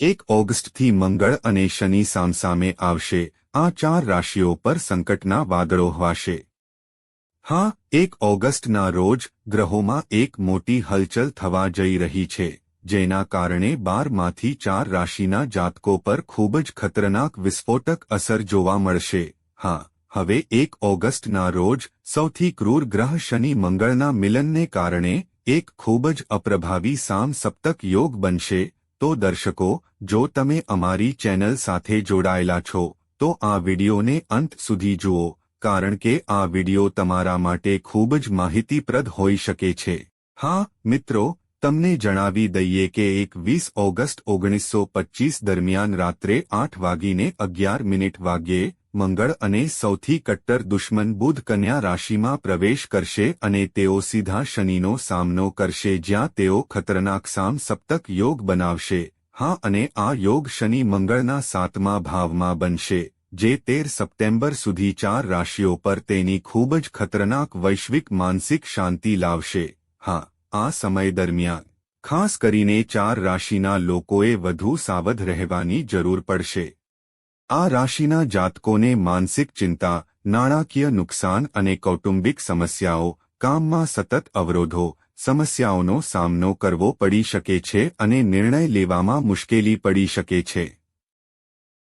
1 ઓગસ્ટથી મંગળ અને શનિ સામસામે આવશે। આ 4 રાશિઓ પર સંકટના વાદળો હવાશે। હા, 1 ઓગસ્ટના રોજ ગ્રહોમાં એક મોટી હલચલ થવા જઈ રહી છે, જેના કારણે 12માંથી 4 રાશિના જાતકો પર ખૂબ જ ખતરનાક વિસ્ફોટક અસર જોવા મળશે। હા, હવે 1 ઓગસ્ટના રોજ સૌથી ક્રૂર ગ્રહ શનિ મંગળના મિલનને કારણે એક ખૂબ જ અપ્રભાવી સામ-સપ્તક યોગ બનશે। તો દર્શકો, જો તમે અમારી ચેનલ સાથે જોડાયેલા છો તો આ વિડિયોને અંત સુધી જુઓ, કારણ કે આ વિડિયો તમારા માટે ખૂબ જ માહિતીપ્રદ હોઈ શકે છે। હા મિત્રો, તમને જણાવી દઈએ કે 21 ઓગસ્ટ 1925 દરમિયાન રાત્રે 8:11 વાગ્યે મંગળ અને સૌથી કટ્ટર દુશ્મન બુધ કન્યા રાશિમાં પ્રવેશ કરશે અને તેઓ સીધા શનિનો સામનો કરશે, જ્યાં તેઓ ખતરનાક સામ-સપ્તક યોગ બનાવશે। હા, અને આ યોગ શનિ મંગળના 7મા ભાવમાં બનશે, જે 13 સપ્ટેમ્બર સુધી 4 રાશિઓ પર તેની ખૂબ જ ખતરનાક વૈશ્વિક માનસિક શાંતિ લાવશે। હા, આ સમય દરમિયાન ખાસ કરીને 4 રાશિના લોકોએ વધુ સાવધ રહેવાની જરૂર પડશે। આ રાશિના જાતકોને માનસિક ચિંતા, નાણાકીય નુકસાન અને કૌટુંબિક સમસ્યાઓ, કામમાં સતત અવરોધો, સમસ્યાઓનો સામનો કરવો પડી શકે છે અને નિર્ણય લેવામાં મુશ્કેલી પડી શકે છે।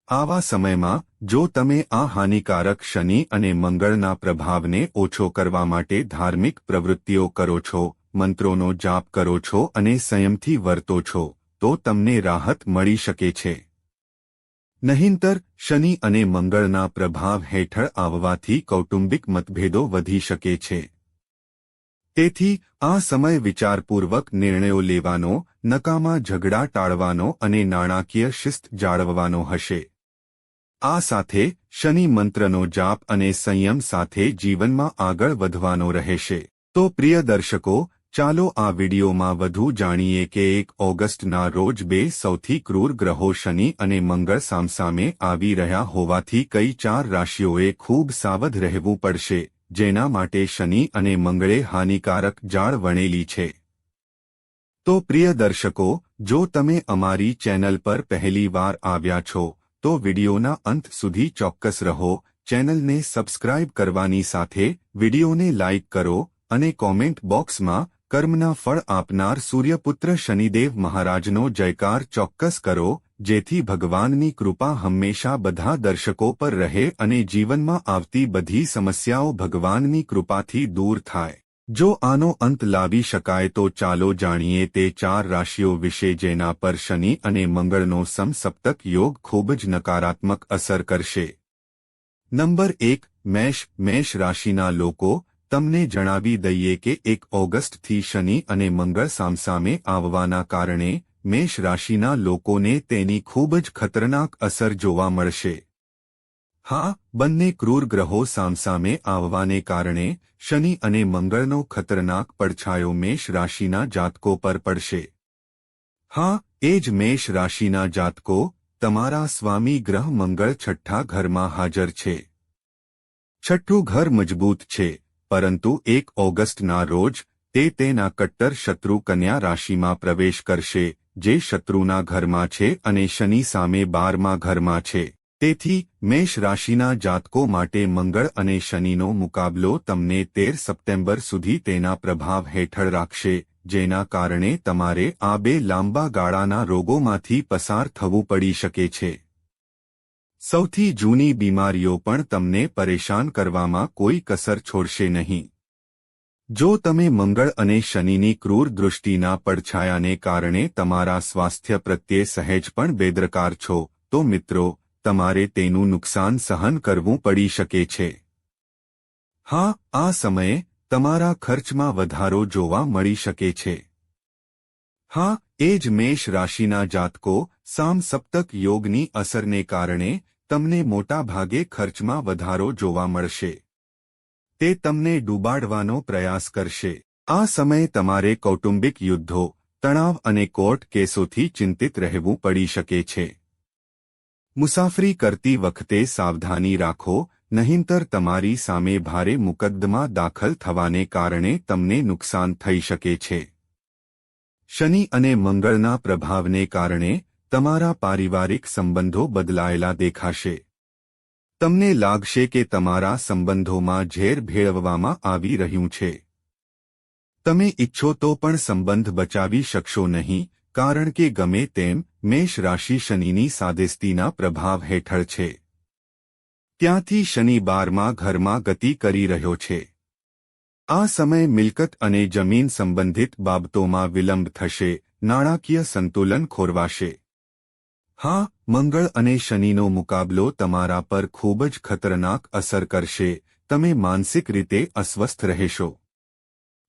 આવા સમયમાં જો તમે આ હાનિકારક શનિ અને મંગળના પ્રભાવને ઓછો કરવા માટે ધાર્મિક પ્રવૃત્તિઓ કરો છો, મંત્રોનો જાપ કરો છો અને સંયમથી વર્તો છો, તો તમને રાહત મળી શકે છે। નહીંતર શનિ અને મંગળના પ્રભાવ હેઠળ આવવાથી કૌટુંબિક મતભેદો વધી શકે છે। તેથી આ સમય વિચારપૂર્વક નિર્ણયો લેવાનો, નકામા ઝઘડા ટાળવાનો અને નાણાકીય શિસ્ત જાળવવાનો હશે। આ સાથે શનિ મંત્રનો જાપ અને સંયમ સાથે જીવનમાં આગળ વધવાનો રહેશે। તો પ્રિય દર્શકો, ચાલો આ વિડિયોમાં વધુ જાણીએ કે 1 ઓગસ્ટના રોજ બે સૌથી ક્રૂર ગ્રહો શનિ અને મંગળ સામસામે આવી રહ્યા હોવાથી કઈ 4 રાશિઓએ ખૂબ સાવધ રહેવું પડશે, જેના માટે શનિ અને મંગળે હાનિકારક જાળ વણેલી છે। તો પ્રિય દર્શકો, જો તમે અમારી ચેનલ પર પહેલી વાર આવ્યા છો તો વિડિયોના અંત સુધી ચોક્કસ રહો, ચેનલને સબસ્ક્રાઇબ કરવાની સાથે વિડિયોને લાઇક કરો અને કોમેન્ટ બોક્સમાં કર્મના ફળ આપનાર સૂર્યપુત્ર શનિદેવ મહારાજનો જયકાર ચોક્કસ કરો, જેથી ભગવાનની કૃપા હંમેશા બધા દર્શકો પર રહે અને જીવનમાં આવતી બધી સમસ્યાઓ ભગવાનની કૃપાથી દૂર થાય। જો આનો અંત લાવી શકાય તો ચાલો જાણીએ તે 4 રાશિઓ વિશે જેના પર શનિ અને મંગળનો સમસપ્તક યોગ ખૂબ જ નકારાત્મક અસર કરશે। નંબર 1, મેષ। મેષ રાશિના લોકો, તમને જણાવી દઈએ કે 1 ઓગસ્ટથી શનિ અને મંગળ સામસામે આવવાના કારણે મેષ રાશિના લોકોને તેની ખૂબ જ ખતરનાક અસર જોવા મળશે। હા, બંને ક્રૂર ગ્રહો સામસામે આવવાને કારણે શનિ અને મંગળનો ખતરનાક પડછાયો મેષ રાશિના જાતકો પર પડશે। હા, એ જ મેષ રાશિના જાતકો, તમારા સ્વામી ગ્રહ મંગળ 6ઠ્ઠા ઘરમાં હાજર છે। 6ઠ્ઠું ઘર મજબૂત છે, પરંતુ 1 ઓગસ્ટના રોજ તે તેના કટ્ટર શત્રુ કન્યા રાશિમાં પ્રવેશ કરશે, જે શત્રુના ઘરમાં છે અને શનિ સામે 12મા ઘરમાં છે। તેથી મેષ રાશિના જાતકો માટે મંગળ અને શનિનો મુકાબલો તમને 13 સપ્ટેમ્બર સુધી તેના પ્રભાવ હેઠળ રાખશે, જેના કારણે તમારે આ બે લાંબા ગાળાના રોગોમાંથી પસાર થવું પડી શકે છે। સૌથી જૂની બીમારીઓ પણ તમને પરેશાન કરવામાં કોઈ કસર છોડશે નહીં। જો તમે મંગળ અને શનિની ક્રૂર દૃષ્ટિના પડછાયાને કારણે તમારા સ્વાસ્થ્ય પ્રત્યે સહેજ પણ બેદરકાર છો, તો મિત્રો, તમારે તેનું નુકસાન સહન કરવું પડી શકે છે। હા, આ સમયે તમારા ખર્ચમાં વધારો જોવા મળી શકે છે। હા, એ જ મેષ રાશિના જાતકો, સામ-સપ્તક યોગની અસરને કારણે તમને મોટા ભાગે ખર્ચમાં વધારો જોવા મળશે। તે તમને ડૂબાડવાનો પ્રયાસ કરશે। આ સમયે તમારે કૌટુંબિક યુદ્ધો, તણાવ અને કોર્ટ કેસોથી ચિંતિત રહેવું પડી શકે છે। મુસાફરી કરતી વખતે સાવધાની રાખો, નહીંતર તમારી સામે ભારે મુકદ્દમા દાખલ થવાને કારણે તમને નુકસાન થઈ શકે છે। શનિ અને મંગળના પ્રભાવને કારણે તમારા પારિવારિક સંબંધો બદલાયેલા દેખાશે. તમને લાગશે કે તમારા સંબંધોમાં ઝેર ભેળવવામાં આવી રહ્યું છે. તમે ઈચ્છો તો પણ સંબંધ બચાવી શકશો નહીં, કારણ કે ગમે તેમ મેષ રાશિ શનિની સાદેસ્તીના પ્રભાવ હેઠળ છે. ત્યાંથી શનિ 12મા ઘરમાં ગતિ કરી રહ્યો છે. આ સમયે મિલકત અને જમીન સંબંધિત બાબતોમાં વિલંબ થશે, નાણાકીય સંતુલન ખોરવાશે. હા, મંગળ અને શનિનો મુકાબલો તમારા પર ખૂબ જ ખતરનાક અસર કરશે. તમે માનસિક રીતે અસ્વસ્થ રહેશો.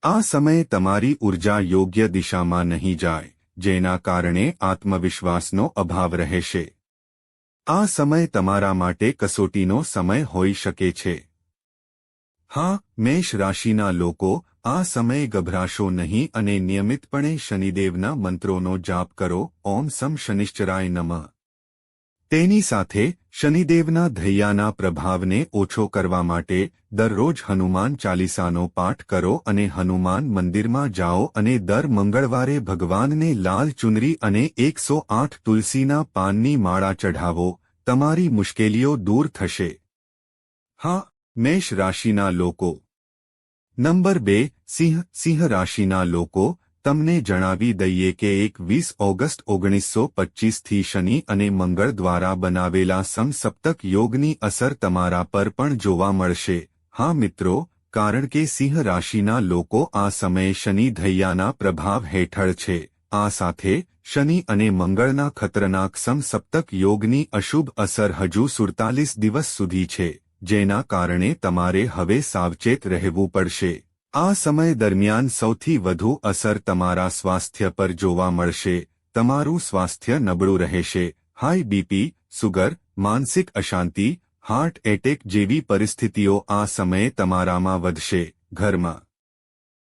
આ સમયે તમારી ઊર્જા યોગ્ય દિશામાં નહીં જાય, જેના કારણે આત્મવિશ્વાસનો અભાવ રહેશે. આ સમય તમારા માટે કસોટીનો સમય હોઈ શકે છે. હા, મેષ રાશિના લોકો, આ સમયે ગભરાશો નહીં અને નિયમિતપણે શનિદેવના મંત્રોનો જાપ કરો. ઓમ સમ શનિશ્ચરાય નમઃ. તેની સાથે શનિદેવના ધૈયાના પ્રભાવને ઓછો કરવા માટે દરરોજ હનુમાન ચાલીસાનો પાઠ કરો અને હનુમાન મંદિરમાં જાઓ અને દર મંગળવારે ભગવાનને લાલ ચુનરી અને 108 તુલસીના પાનની માળા ચઢાવો. તમારી મુશ્કેલીઓ દૂર થશે. હા, મેષ રાશિના લોકો. નંબર 2, સિંહ રાશિના લોકો. તમને જણાવી દઈએ કે 21 ઓગસ્ટ 1925થી શનિ અને મંગળ દ્વારા બનાવેલા સમસપ્તક યોગની અસર તમારા પર પણ જોવા મળશે. હા મિત્રો, કારણ કે સિંહ રાશિના લોકો આ સમયે શનિ ધૈયાના પ્રભાવ હેઠળ છે. આ સાથે શનિ અને મંગળના ખતરનાક સમસપ્તક યોગની અશુભ અસર હજુ 47 દિવસ સુધી છે, જેના કારણે તમારે હવે સાવચેત રહેવું પડશે. આ સમય દરમિયાન સૌથી વધુ અસર તમારા સ્વાસ્થ્ય પર જોવા મળશે. તમારું સ્વાસ્થ્ય નબળું રહેશે. હાઈ બીપી, સુગર, માનસિક અશાંતિ, હાર્ટ એટેક જેવી પરિસ્થિતિઓ આ સમયે તમારામાં વધશે. ઘરમાં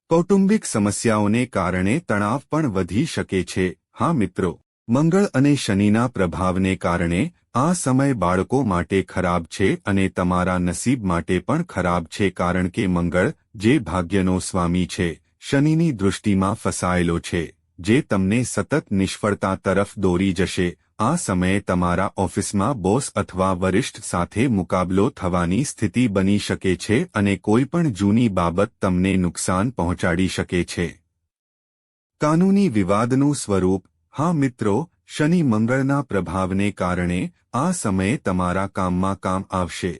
કૌટુંબિક સમસ્યાઓને કારણે તણાવ પણ વધી શકે છે. હા મિત્રો, મંગળ અને શનિના પ્રભાવને કારણે આ સમય બાળકો માટે ખરાબ છે અને તમારા નસીબ માટે પણ ખરાબ છે, કારણ કે મંગળ, જે ભાગ્યનો સ્વામી છે, શનિની દૃષ્ટિમાં ફસાયેલો છે, જે તમને સતત નિષ્ફળતા તરફ દોરી જશે. આ સમયે તમારા ઓફિસમાં બોસ અથવા વરિષ્ઠ સાથે મુકાબલો થવાની સ્થિતિ બની શકે છે અને કોઈ પણ જૂની બાબત તમને નુકસાન પહોંચાડી શકે છે. કાનૂની વિવાદનું સ્વરૂપ. હા મિત્રો, શનિ મંગળના પ્રભાવને કારણે આ સમયે તમારા કામમાં કામ આવશે.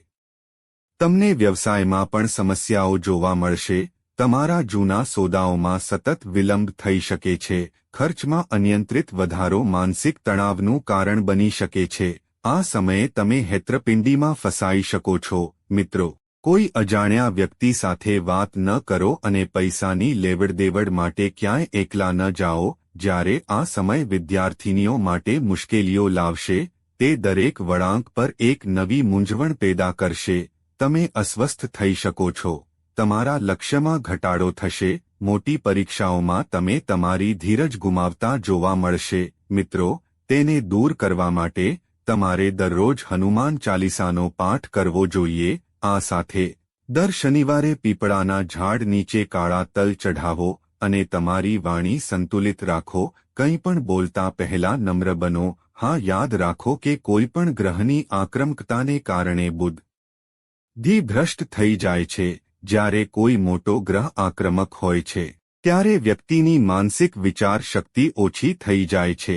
તમને વ્યવસાયમાં પણ સમસ્યાઓ જોવા મળશે. તમારા જૂના સોદાઓમાં સતત વિલંબ થઈ શકે છે. ખર્ચમાં અનિયંત્રિત વધારો માનસિક તણાવનું કારણ બની શકે છે. આ સમયે તમે હેતરપિંડીમાં ફસાઈ શકો છો. મિત્રો, કોઈ અજાણ્યા વ્યક્તિ સાથે વાત ન કરો અને પૈસાની લેવડદેવડ માટે ક્યાંય એકલા ન જાઓ. જ્યારે આ સમય વિદ્યાર્થીનીઓ માટે મુશ્કેલીઓ લાવશે, તે દરેક વળાંક પર એક નવી મૂંઝવણ પેદા કરશે. તમે અસ્વસ્થ થઈ શકો છો. તમારા લક્ષ્યમાં ઘટાડો થશે. મોટી પરીક્ષાઓમાં તમે તમારી ધીરજ ગુમાવતા જોવા મળશે. મિત્રો, તેને દૂર કરવા માટે તમારે દરરોજ હનુમાન ચાલીસાનો પાઠ કરવો જોઈએ. આ સાથે દર શનિવારે પીપળાના ઝાડ નીચે કાળા તલ ચઢાવો અને તમારી વાણી સંતુલિત રાખો. કંઈ પણ બોલતા પહેલા નમ્ર બનો. હા, યાદ રાખો કે કોઈ પણ ગ્રહની આક્રમકતાને કારણે બુદ્ધિ ભ્રષ્ટ થઈ જાય છે. જ્યારે કોઈ મોટો ગ્રહ આક્રમક હોય છે, ત્યારે વ્યક્તિની માનસિક વિચાર શક્તિ ઓછી થઈ જાય છે.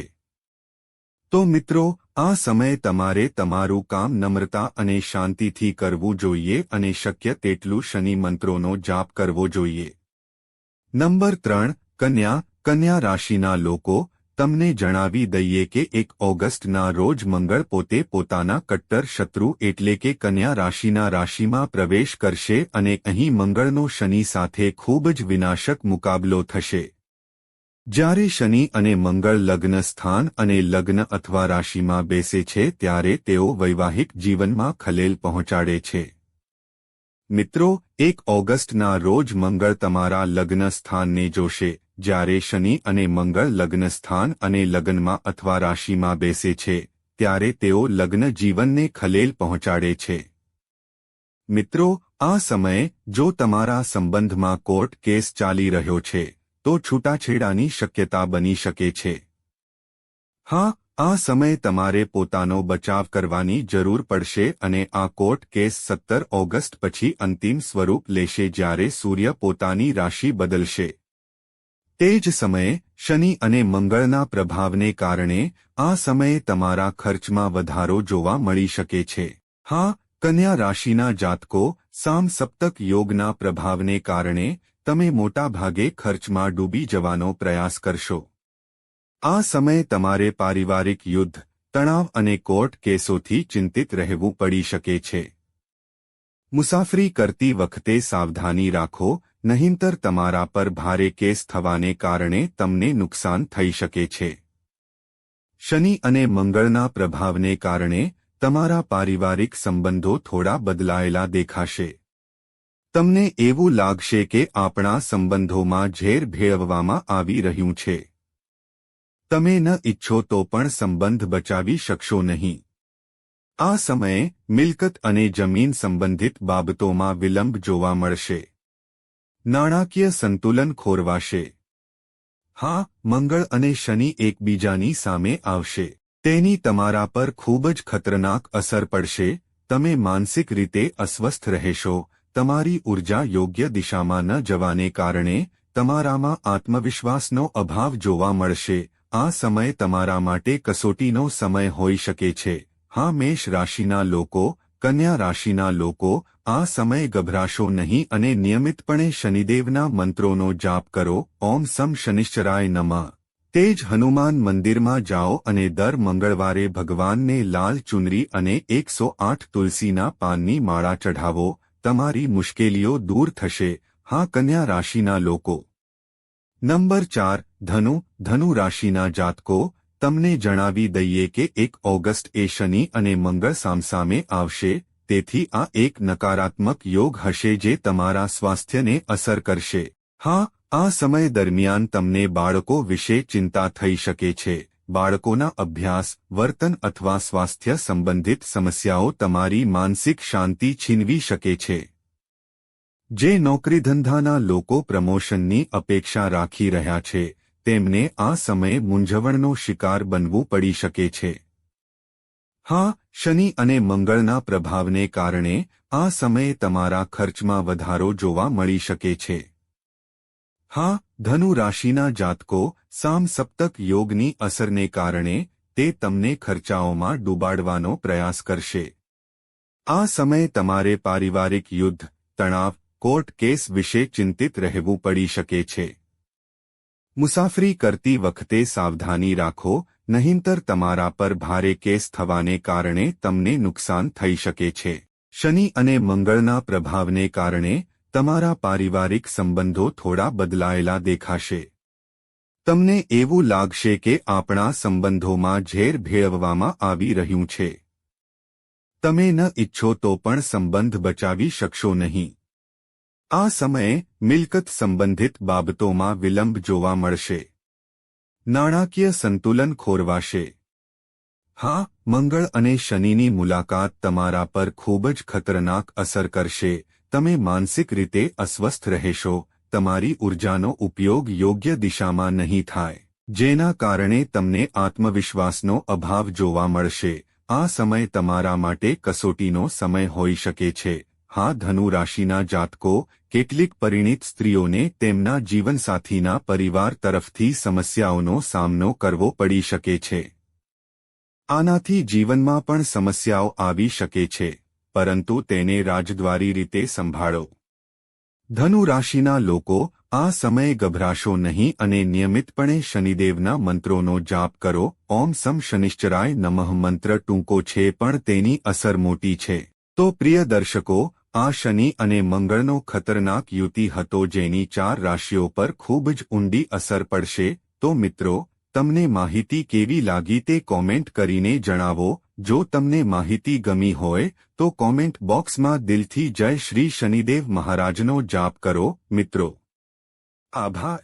તો મિત્રો, આ સમયે તમારે તમારું કામ નમ્રતા અને શાંતિથી કરવું જોઈએ અને શક્ય તેટલું શનિ મંત્રોનો જાપ કરવો જોઈએ. નંબર 3, કન્યા રાશિના લોકો. તમને જણાવી દઈએ કે 1 ઓગસ્ટના રોજ મંગળ પોતે પોતાના કટ્ટર શત્રુ એટલે કે કન્યા રાશિના રાશિમાં પ્રવેશ કરશે અને અહીં મંગળનો શનિ સાથે ખૂબ જ વિનાશક મુકાબલો થશે. જ્યારે શનિ અને મંગળ લગ્ન સ્થાન અને લગ્ન અથવા રાશિમાં બેસે છે, ત્યારે તેઓ વૈવાહિક જીવનમાં ખલેલ પહોંચાડે છે. મિત્રો, 1 ઓગસ્ટના રોજ મંગળ તમારા લગ્ન સ્થાનને જોશે. જ્યારે શનિ અને મંગળ લગ્ન સ્થાન અને લગ્નમાં અથવા રાશિમાં બેસે છે, ત્યારે તેઓ લગ્ન જીવનને ખલેલ પહોંચાડે છે. મિત્રો, આ સમયે જો તમારા સંબંધમાં કોર્ટ કેસ ચાલી રહ્યો છે, તો છૂટાછેડાની શક્યતા બની શકે છે. હા, આ સમયે તમારે પોતાનો બચાવ કરવાની જરૂર પડશે અને આ કોર્ટ કેસ 17 ઓગસ્ટ પછી અંતિમ સ્વરૂપ લેશે જ્યારે સૂર્ય પોતાની રાશિ બદલશે. તે જ સમયે શનિ અને મંગળના પ્રભાવને કારણે આ સમયે તમારા ખર્ચમાં વધારો જોવા મળી શકે છે. હા, કન્યા રાશિના જાતકો સામ-સપ્તક યોગના પ્રભાવને કારણે તમે મોટાભાગે ખર્ચમાં ડૂબી જવાનો પ્રયાસ કરશો. આ સમયે તમારે પારિવારિક યુદ્ધ, તણાવ અને કોર્ટ કેસોથી ચિંતિત રહેવું પડી શકે છે. મુસાફરી કરતી વખતે સાવધાની રાખો, નહીંતર તમારા પર ભારે કેસ થવાને કારણે તમને નુકસાન થઈ શકે છે. શનિ અને મંગળના પ્રભાવને કારણે તમારા પારિવારિક સંબંધો થોડા બદલાયેલા દેખાશે. તમને એવું લાગશે કે આપણા સંબંધોમાં ઝેર ભેળવવામાં આવી રહ્યું છે. તમે ન ઈચ્છો તો પણ સંબંધ બચાવી શકશો નહીં. આ સમયે મિલકત અને જમીન સંબંધિત બાબતોમાં વિલંબ જોવા મળશે. નાણાકીય સંતુલન ખોરવાશે. હા, મંગળ અને શનિ એકબીજાની સામે આવશે. તેની તમારા પર ખૂબ જ ખતરનાક અસર પડશે. તમે માનસિક રીતે અસ્વસ્થ રહેશો. તમારી ઊર્જા યોગ્ય દિશામાં ન જવાને કારણે તમારામાં આત્મવિશ્વાસનો અભાવ જોવા મળશે. આ સમય તમારા માટે કસોટીનો સમય હોઈ શકે છે. હા, મેષ રાશિના લોકો, કન્યા રાશિના લોકો, આ સમયે ગભરાશો નહીં અને નિયમિતપણે શનિદેવના મંત્રોનો જાપ કરો. ઓમ સમ શનિશ્ચરાય નમઃ. તે જ હનુમાન મંદિરમાં જાઓ અને દર મંગળવારે ભગવાનને લાલ ચુનરી અને 108 તુલસીના પાનની માળા ચઢાવો. તમારી મુશ્કેલીઓ દૂર થશે. હા, કન્યા રાશિના લોકો. નંબર 4. ધનુ રાશિના જાતકો, તમને જણાવી દઈએ કે 1 ઓગસ્ટ એ શનિ અને મંગળ સામસામે આવશે. તેથી આ એક નકારાત્મક યોગ હશે જે તમારા સ્વાસ્થ્યને અસર કરશે. હા, આ સમય દરમિયાન તમને બાળકો વિશે ચિંતા થઈ શકે છે. બાળકોના અભ્યાસ, વર્તન અથવા સ્વાસ્થ્ય સંબંધિત સમસ્યાઓ તમારી માનસિક શાંતિ છીનવી શકે છે. જે નોકરીધંધાના લોકો પ્રમોશનની અપેક્ષા રાખી રહ્યા છે, તેમને આ સમયે મૂંઝવણનો શિકાર બનવું પડી શકે છે. હા, શનિ અને મંગળના પ્રભાવને કારણે આ સમયે તમારા ખર્ચમાં વધારો જોવા મળી શકે છે. હા, ધનુ રાશિના જાતકો સામ-સપ્તક યોગની અસરને કારણે તે તમને ખર્ચાઓમાં ડૂબાડવાનો પ્રયાસ કરશે. આ સમયે તમારે પારિવારિક યુદ્ધ, તણાવ, કોર્ટ કેસ વિશે ચિંતિત રહેવું પડી શકે છે. મુસાફરી કરતી વખતે સાવધાની રાખો, નહીંતર તમારા પર ભારે કેસ થવાને કારણે તમને નુકસાન થઈ શકે છે. શનિ અને મંગળના પ્રભાવને કારણે તમારા પારિવારિક સંબંધો થોડા બદલાયેલા દેખાશે. તમને એવું લાગશે કે આપણા સંબંધોમાં ઝેર ભેળવવામાં આવી રહ્યું છે. તમે ન ઈચ્છો તો પણ સંબંધ બચાવી શકશો નહીં. આ સમયે મિલકત સંબંધિત બાબતોમાં વિલંબ જોવા મળશે. નાણાકીય સંતુલન ખોરવાશે. હા, મંગળ અને શનિની મુલાકાત તમારા પર ખૂબ જ ખતરનાક અસર કરશે. તમે માનસિક રીતે અસ્વસ્થ રહેશો. તમારી ઊર્જાનો ઉપયોગ યોગ્ય દિશામાં નહીં થાય, જેના કારણે તમને આત્મવિશ્વાસનો અભાવ જોવા મળશે. આ સમય તમારા માટે કસોટીનો સમય હોઈ શકે છે. હા, ધનુ રાશિના જાતકો, કેટલીક પરિણીત સ્ત્રીઓને તેમના જીવનસાથીના પરિવાર તરફથી સમસ્યાઓનો સામનો કરવો પડી શકે છે. આનાથી જીવનમાં પણ સમસ્યાઓ આવી શકે છે, પરંતુ તેને રાજદ્વારી રીતે સંભાળો. ધનુ રાશિના લોકો, આ સમયે ગભરાશો નહીં અને નિયમિતપણે શનિદેવના મંત્રોનો જાપ કરો. ઓમ સમ શનિશ્ચરાય નમઃ મંત્ર ટૂંકો છે પણ તેની અસર મોટી છે. તો પ્રિય દર્શકો, આ શનિ અને મંગળનો ખતરનાક યુતિ હતો જેની 4 રાશિઓ પર ખૂબ જ ઊંડી અસર પડશે. તો મિત્રો, તમને માહિતી કેવી લાગી તે કોમેન્ટ કરીને જણાવો. જો તમને માહિતી ગમી હોય તો કોમેન્ટ બોક્સમાં દિલથી જય શ્રી શનિદેવ મહારાજનો જાપ કરો. મિત્રો, આભાર.